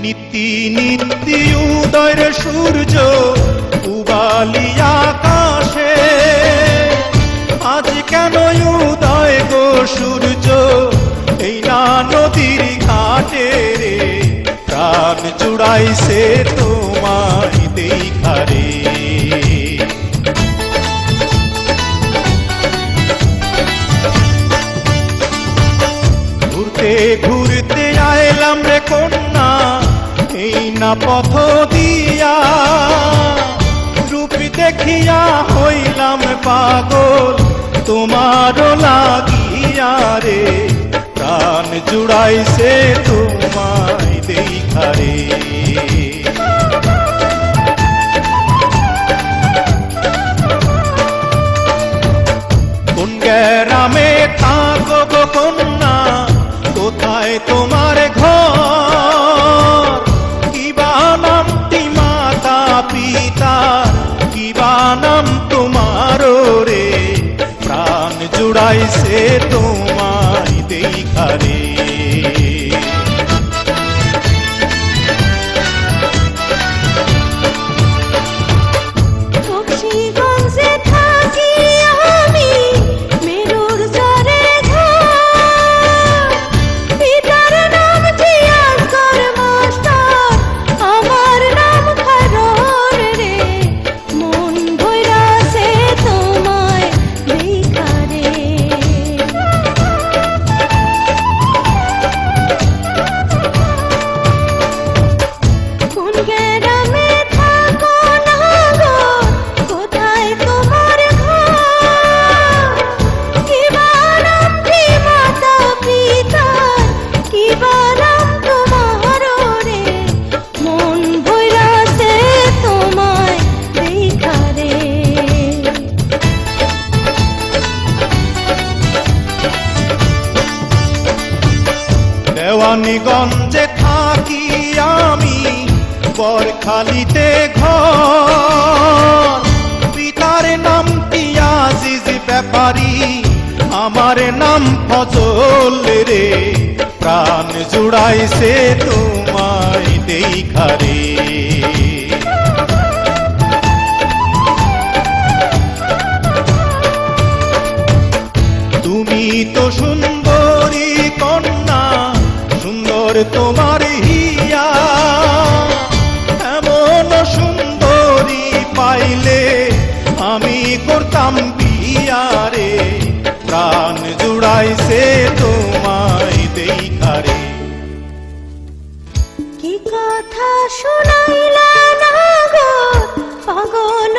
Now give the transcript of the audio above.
নীতি নীতি উদয়ের সূর্য উবালি আকাশে, আজ কেন উদয় গো সূর্য এই না নদীর ঘাটে রে, প্রাণ জুড়াইছে তোমায় দেখারে। ঘুরতে ঘুরতে আইলাম রে কন্যা এই না পথ দিয়া, রূপ দেখিয়া হইলাম পাগল তোমারও লাগিয়া রে, প্রাণ জুড়াইছে তোমায় দেখারে। কোন গ্রামে থাকো গো কন্যা, কোথায় তোমার ঘর, কিবা নামটি মাতা পিতার, কিবা নাম তোমার রে, প্রাণ জুড়াইছে তোমায় দেখারে। দেওয়ানীগঞ্জে থাকি আমি বরখালিতে ঘর, পিতার নামটি আজিজ ব্যাপারী, আমার নাম ফজল রে, প্রাণ জুড়াইছে তোমায় দেখারে। তুমি তো সুন্দরী কন্যা, সুন্দর তোমার হিয়া, এমন সুন্দরী পাইলে আমি করতাম বিয়া রে, প্রাণ জুড়াইছে তোমায় দেখারে। কি কথা শোনাইলা না গো পাগল